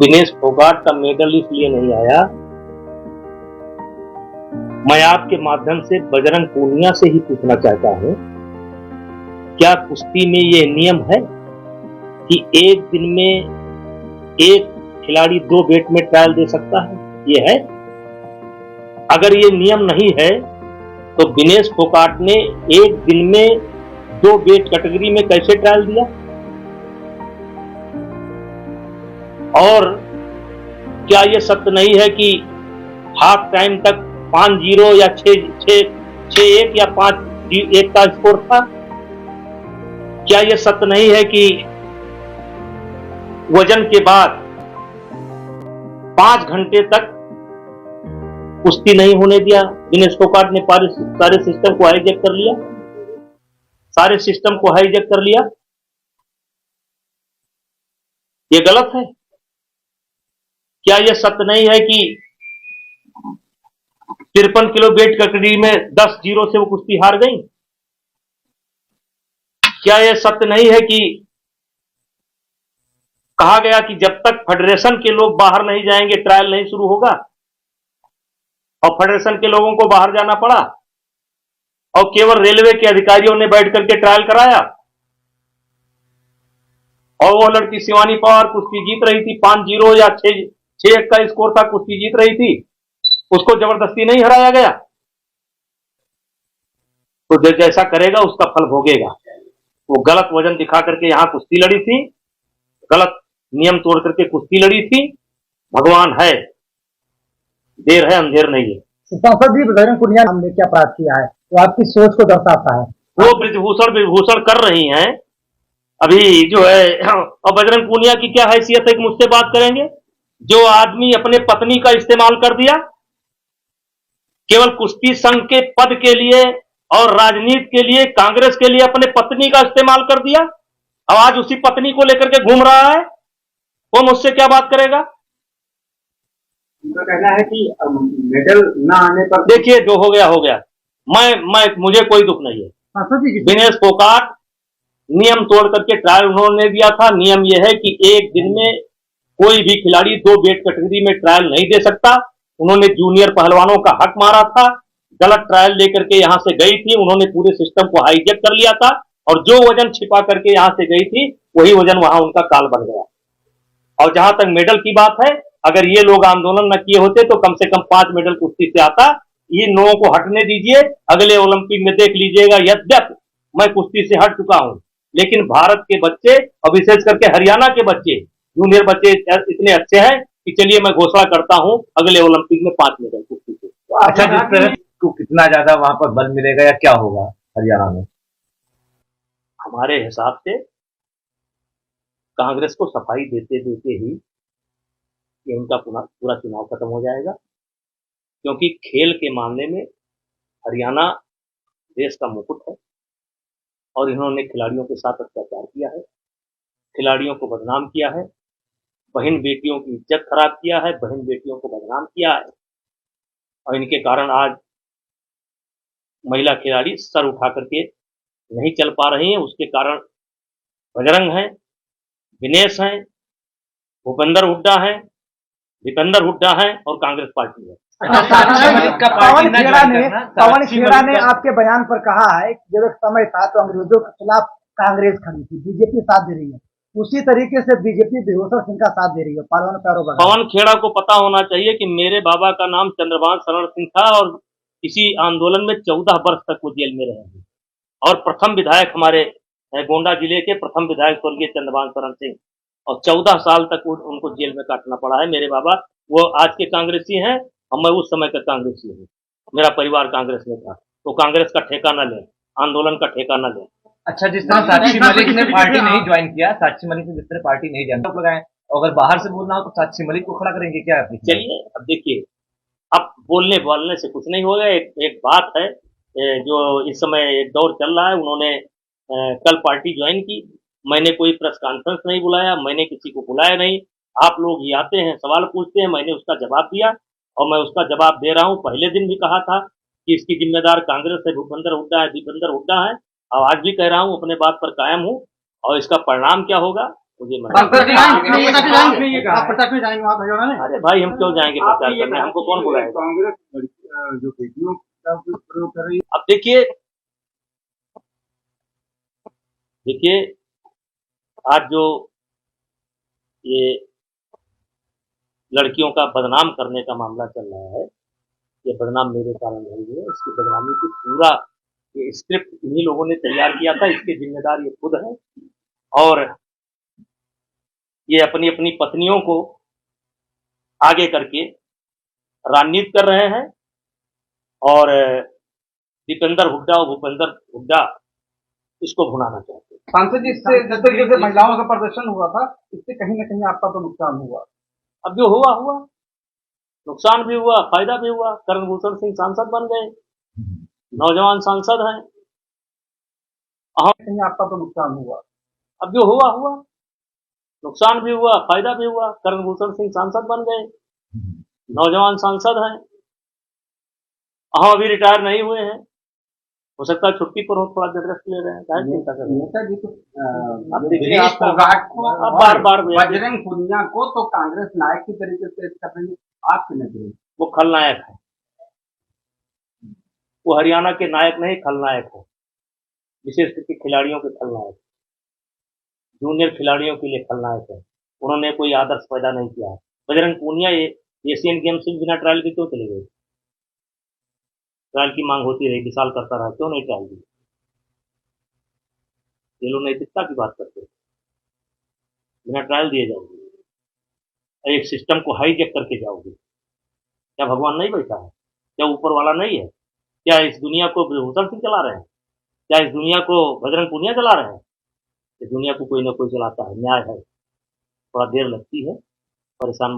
विनेश फोगाट का मेडल इसलिए नहीं आया। मैं आपके माध्यम से बजरंग पूनिया से ही पूछना चाहता हूं, क्या कुश्ती में ये नियम है कि एक दिन में एक खिलाड़ी 2 बेट में ट्रायल दे सकता है? ये है? अगर ये नियम नहीं है तो विनेश फोगाट ने एक दिन में 2 वेट कैटेगरी में कैसे ट्रायल दिया? और क्या यह सत्य नहीं है कि हाफ टाइम तक 5-0 या 6-1 या 5-1 का स्कोर था? क्या यह सत्य नहीं है कि वजन के बाद 5 घंटे तक कुश्ती नहीं होने दिया? विनेश फोगाट ने सारे सिस्टम को हाईजैक कर लिया, सारे सिस्टम को हाईजैक कर लिया। ये गलत है। क्या यह सत्य नहीं है कि 53 किलो वेट कैटेगरी में 10-0 से वो कुश्ती हार गई? क्या यह सत्य नहीं है कि कहा गया कि जब तक फेडरेशन के लोग बाहर नहीं जाएंगे ट्रायल नहीं शुरू होगा, और फेडरेशन के लोगों को बाहर जाना पड़ा और केवल रेलवे के अधिकारियों ने बैठ करके ट्रायल कराया? और वो लड़की शिवानी पवार कुश्ती जीत रही थी, 5-0 या 6-1 का स्कोर था, कुश्ती जीत रही थी, उसको जबरदस्ती नहीं हराया गया? तो जैसा करेगा उसका फल भोगेगा। वो गलत वजन दिखा करके यहां कुश्ती लड़ी थी, गलत नियम तोड़ करके कुश्ती लड़ी थी। भगवान है, देर है अंधेर नहीं है। सांसद जी बजरंग पूनिया ने क्या अपराध किया है, वो आपकी सोच को दर्शाता है। वो ब्रिजभूषण कर रही हैं अभी जो है, और बजरंग पूनिया की क्या हैसियत है कि मुझसे बात करेंगे? जो आदमी अपने पत्नी का इस्तेमाल कर दिया केवल कुश्ती संघ के पद के लिए और राजनीति के लिए, कांग्रेस के लिए अपने पत्नी का इस्तेमाल कर दिया, अब आज उसी पत्नी को लेकर के घूम रहा है, वो मुझसे क्या बात करेगा? उनका कहना है कि मेडल न आने पर देखिए, जो हो गया हो गया। मुझे कोई दुख नहीं है। विनेश फोगाट नियम तोड़ करके ट्रायल उन्होंने दिया था। नियम यह है कि एक दिन में कोई भी खिलाड़ी 2 वेट कैटेगरी में ट्रायल नहीं दे सकता। उन्होंने जूनियर पहलवानों का हक मारा था, गलत ट्रायल लेकर के यहां से गई थी, उन्होंने पूरे सिस्टम को हाईजैक कर लिया था, और जो वजन छिपा करके यहां से गई थी वही वजन वहां उनका काल बन गया। और जहां तक मेडल की बात है, अगर ये लोग आंदोलन न किए होते तो कम से कम 5 मेडल कुश्ती से आता। इन लोगों को हटने दीजिए, अगले ओलंपिक में देख लीजिएगा। यद्यप मैं कुश्ती से हट चुका हूं, लेकिन भारत के बच्चे और विशेष करके हरियाणा के बच्चे, जूनियर बच्चे इतने अच्छे हैं कि चलिए मैं घोषणा करता हूं अगले ओलंपिक में 5 मेडल कुश्ती से। अच्छा, जिस तरह को कितना ज्यादा वहां पर बल मिलेगा या क्या होगा हरियाणा में? हमारे हिसाब से कांग्रेस को सफाई देते देते ही ये उनका पूरा चुनाव खत्म हो जाएगा, क्योंकि खेल के मामले में हरियाणा देश का मुकुट है और इन्होंने खिलाड़ियों के साथ अत्याचार किया है, खिलाड़ियों को बदनाम किया है, बहन बेटियों की इज्जत खराब किया है, बहन बेटियों को बदनाम किया है, और इनके कारण आज महिला खिलाड़ी सर उठा करके नहीं चल पा रही हैं। उसके कारण बजरंग हैं, विनेश हैं, भूपेंद्र हुड्डा हैं, दीपेंद्र हुड्डा हैं और कांग्रेस पार्टी है। पवन खेड़ा ने आपके बयान पर कहा है कि जब एक समय था तो अंग्रेजों के खिलाफ कांग्रेस खड़ी थी, बीजेपी साथ दे रही है, उसी तरीके से बीजेपी बेहोशा सिंह का साथ दे रही है। पवन खेड़ा को पता होना चाहिए कि मेरे बाबा का नाम चंद्रभान शरण सिंह था और इसी आंदोलन में 14 वर्ष तक वो जेल में रहे हैं, और प्रथम विधायक हमारे गोंडा जिले के प्रथम विधायक स्वर्गीय चंद्रभान शरण सिंह, और 14 साल तक उनको जेल में काटना पड़ा है। मेरे बाबा वो आज के कांग्रेसी हैं और मैं उस समय का कांग्रेसी हूँ, मेरा परिवार कांग्रेस में था। तो कांग्रेस का ठेका न लें, आंदोलन का ठेका न लें। अच्छा, जिस तरह साक्षी मलिक ने पार्टी नहीं ज्वाइन किया, साक्षी मलिक ने जिस तरह पार्टी नहीं ज्वाइन लगाए, अगर बाहर से बोलना हो तो साक्षी मलिक को खड़ा करेंगे क्या? चलिए, अब देखिए, अब बोलने से कुछ नहीं होगा। एक बात है जो इस समय एक दौर चल रहा है, उन्होंने कल पार्टी ज्वाइन की, मैंने कोई प्रेस कॉन्फ्रेंस नहीं बुलाया, मैंने किसी को बुलाया नहीं। आप लोग ही आते हैं, सवाल पूछते हैं, मैंने उसका जवाब दिया और मैं उसका जवाब दे रहा हूं। पहले दिन भी कहा था कि इसकी जिम्मेदार कांग्रेस है, भूपेंद्र हुड्डा है, दीपेंद्र हुड्डा है, और आज भी कह रहा हूं, अपने बात पर कायम हूं, और इसका परिणाम क्या होगा मुझे मना आप प्रचार में जाएंगे वहाँ हरियाणा में? अरे भाई हम क्यों जाएंगे प्रचार करने, हमको कौन बुलाएगा। कांग्रेस जो बेटियों का प्रयोग कर रही है। अब देखिए आज जो ये लड़कियों का बदनाम करने का मामला चल रहा है, ये बदनाम मेरे कारण नहीं है। इसकी बदनामी की पूरा ये स्क्रिप्ट इन्हीं लोगों ने तैयार किया था, इसके जिम्मेदार ये खुद है। और ये अपनी अपनी पत्नियों को आगे करके राजनीति कर रहे हैं और दीपेंद्र हुड्डा और भूपेंद्र हुड्डा इसको भुनाना चाहते हैं। सांसद जी, इससे जिस तरीके से महिलाओं का प्रदर्शन हुआ था, इससे कहीं न कहीं आपका तो नुकसान हुआ। अब जो हुआ नुकसान भी हुआ, फायदा भी हुआ। करणभूषण सिंह सांसद बन गए, नौजवान सांसद हैं। कहीं आपका तो नुकसान हुआ। अब जो हुआ नुकसान भी हुआ, फायदा भी हुआ। करणभूषण सिंह सांसद बन गए, नौजवान सांसद हैं। हम अभी रिटायर नहीं हुए हैं, हो सकता है छुट्टी पर हो, थोड़ा देर रेस्ट ले रहे हैं। क्या चिंता कर रहे हैं? नेता जी अब देखिए को बार बजरंग पुनिया को तो कांग्रेस नायक की तरीके से कर रही है, आपकी नजर में वो खलनायक है। वो हरियाणा के नायक नहीं, खलनायक है। विशेष करके खिलाड़ियों के खलनायक, जूनियर खिलाड़ियों के लिए खलनायक है। उन्होंने कोई आदर्श पैदा नहीं किया है। बजरंग पूनिया एशियन गेम्स में बिना ट्रायल के क्यों चले गए? ट्रायल की मांग होती रही, विशाल करता रहा, क्यों नहीं ट्रायल दी? ये लोग नैतिकता की बात करते हैं। बिना ट्रायल दिए जाओगे, एक सिस्टम को हाईजेक करके जाओगे। क्या भगवान नहीं बैठा है? क्या ऊपर वाला नहीं है? क्या इस दुनिया को भूषण सिंह चला रहे हैं? क्या इस दुनिया को बजरंग पूनिया चला रहे हैं? इस दुनिया को कोई ना कोई चलाता है, न्याय है। थोड़ा देर लगती है, परेशान